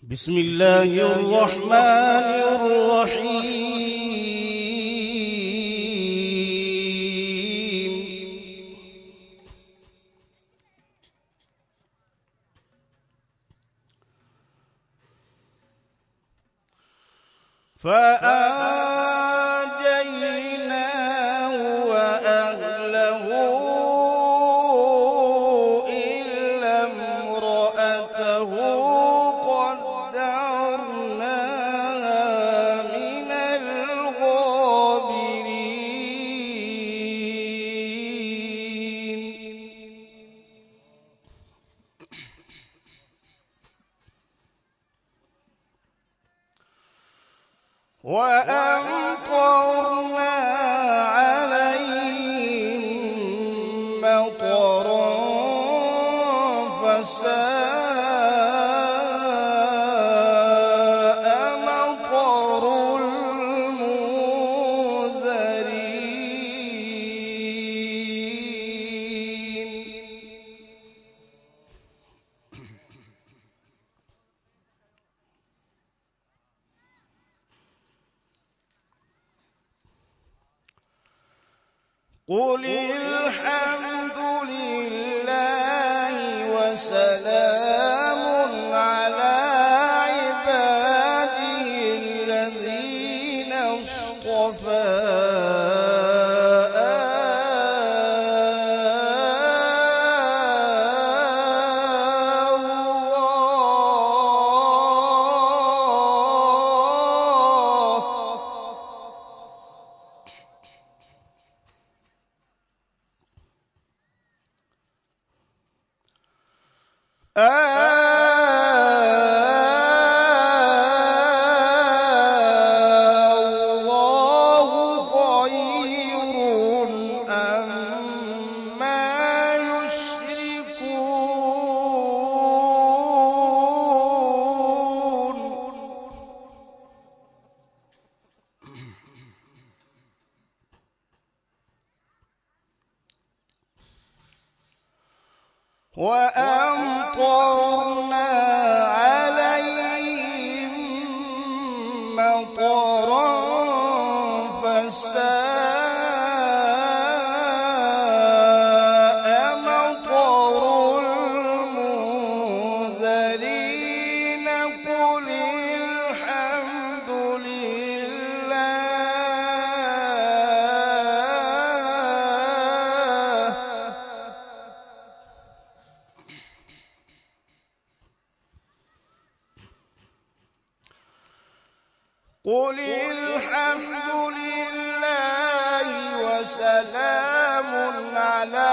بسم الله الرحمن الرحيم. فأنجيناه وأهله إلا امرأته قدرناها من الغابرين. وأمطرنا عليهم مطرا فساء مطر المنذرين. قل الحمد لله وسلام على عباده الذين اصطفى. الله خير أما يشركون. وأمطرنا عليهم مطرا فساء مطر المنذرين. قل الحمد لله. قل الحمد لله وسلام على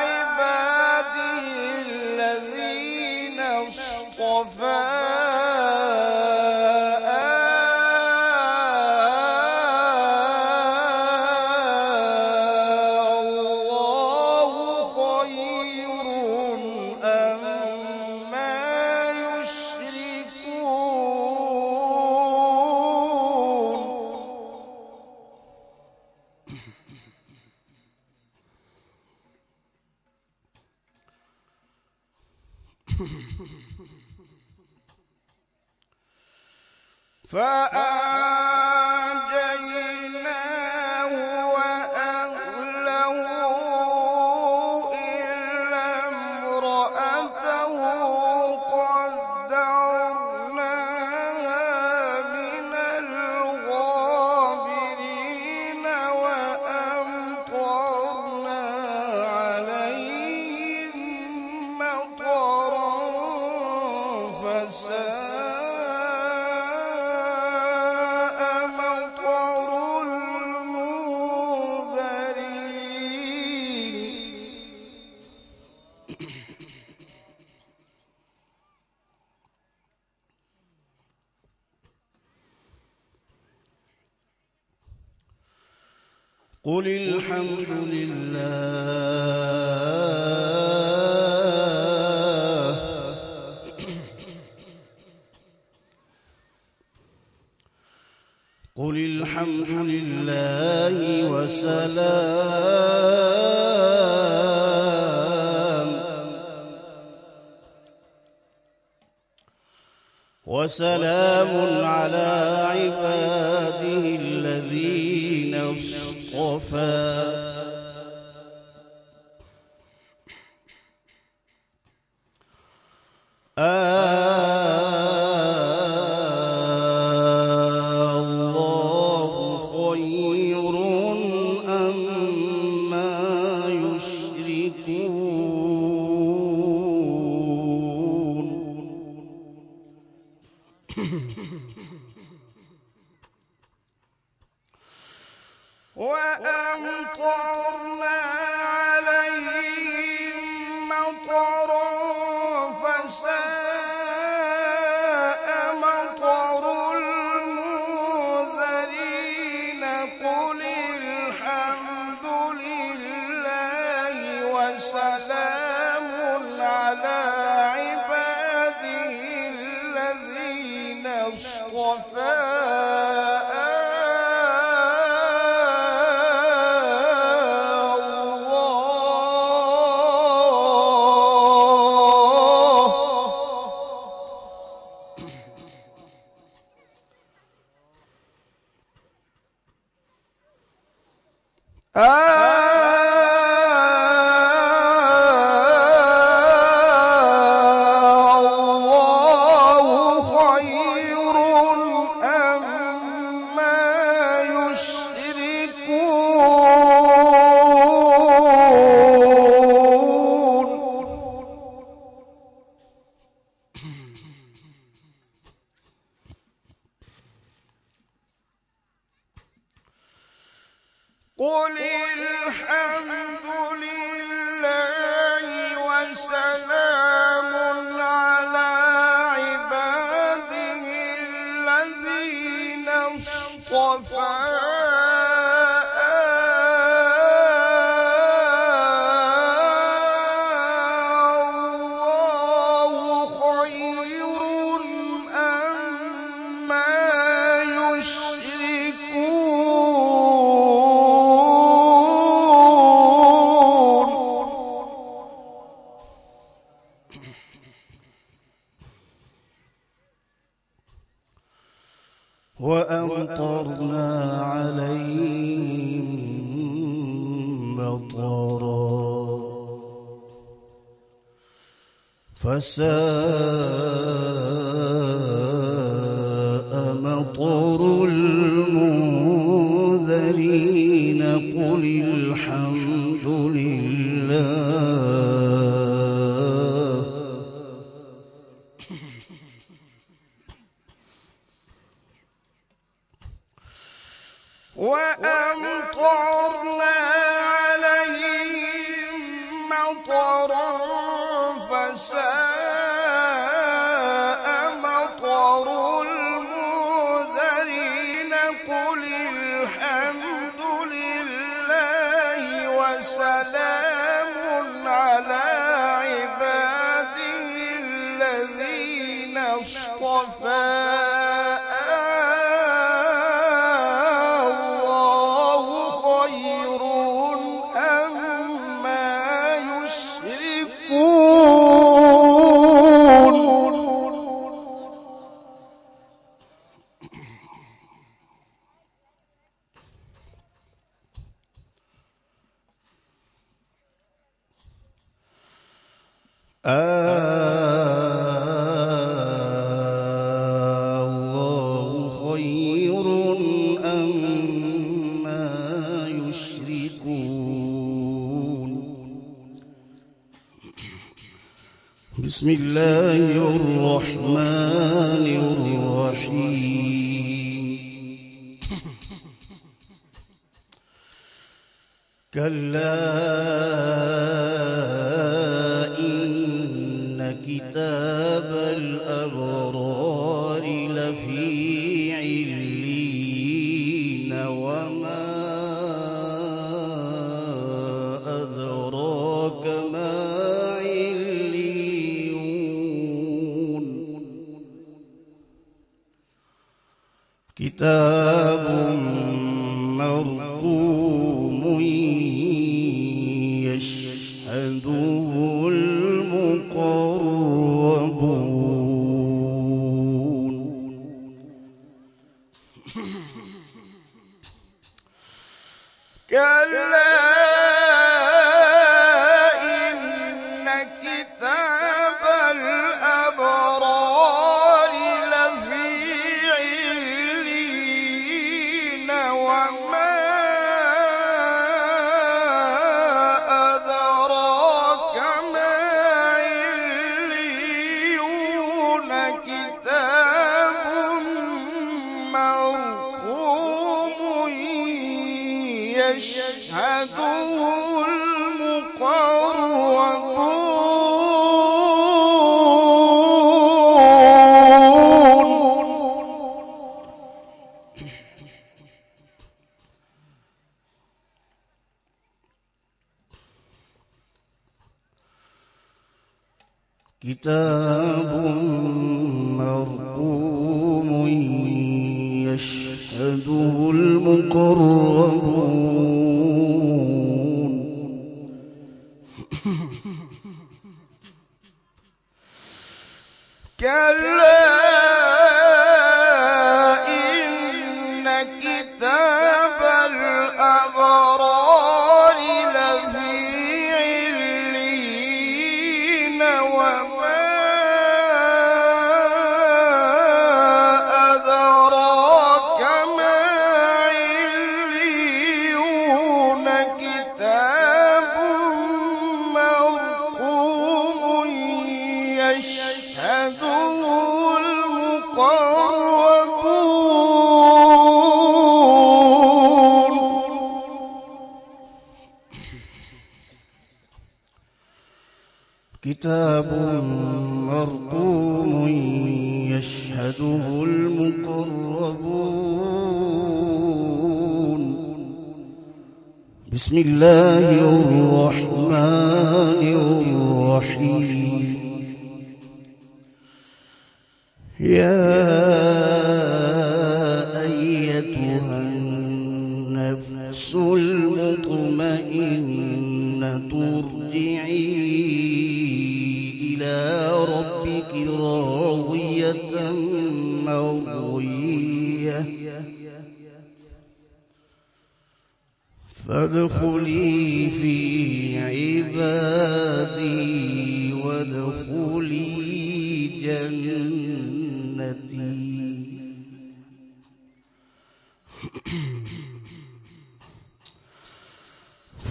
عباده الذين اصطفى. الله خير أما فأنجيناه وأهله إلا امرأته قدرناها من الغابرين. وأمطرنا عليهم مطرا فساء مطر المنذرين. قل الحمد لله. قل الحمد لله وسلام وسلام على عباده الذين اصطفى. الله خير أما يشركون. وأمطرنا عليهم مطرا فساء مطر المنذرين. قل الحمد لله وسلام على عباده الذين اصطفى. الله خير أما يشركون. قل الحمد لله وسلام على عباده الذين اصطفى. الله خير أما يشركون. وأمطرنا عليهم مطرا فساء مطر المنذرين. قل الحمد لله وأمطرنا عليهم مطرا فساء مطر المنذرين. قل الحمد لله وسلام على عباده الذين اصطفى. الله خير أما يشركون. بسم الله الرحمن الرحيم. كلا كتاب الأبرار لفي عليين. وما أدراك ما عليون. كتاب مرقوم يشهده المقربون. كلا إن كتاب الأبرار لفي عليين وما أدراك ما عليون كتاب مرقوم يشهده كتاب مرقوم يشهده المقربون كلا إن كتاب الأبرار لفي عليين وما أدراك ما عليون كتاب مرقوم يشهده المقربون كتاب مرقوم يشهده المقربون بسم الله الرحمن الرحيم يا أيتها النفس المطمئنة ارجعي إلى ربك راضية مرضية فادخلي في عبادي وادخلي جنتي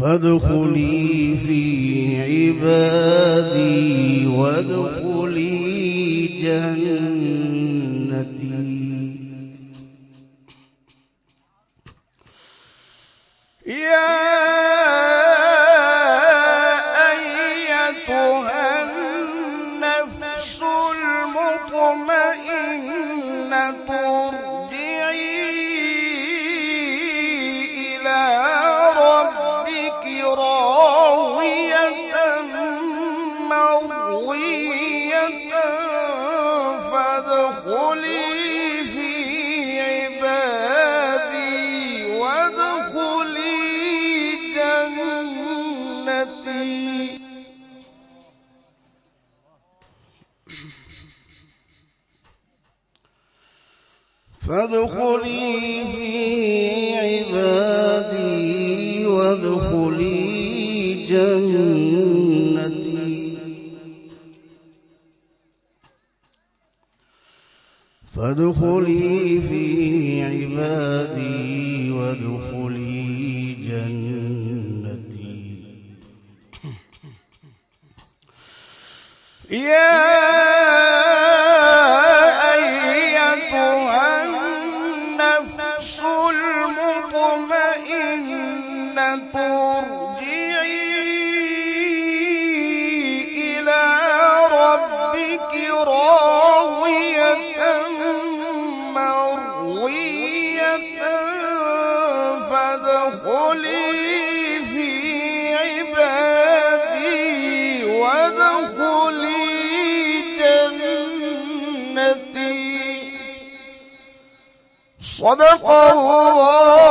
فادخلي في عبادي وادخلي جنتي يا أيتها النفس المطمئنة ارجعي إلى ربك راضية مرضية فادخلي في عبادي وادخلي جنتي فادخلي في عبادي وادخلي جنتي فادخلي في عبادي وادخلي جنتي يا أيتها النفس المطمئنة ارجعي إلى ربك راضية مرضية فادخلي في عبادي وادخلي جنتي صدق الله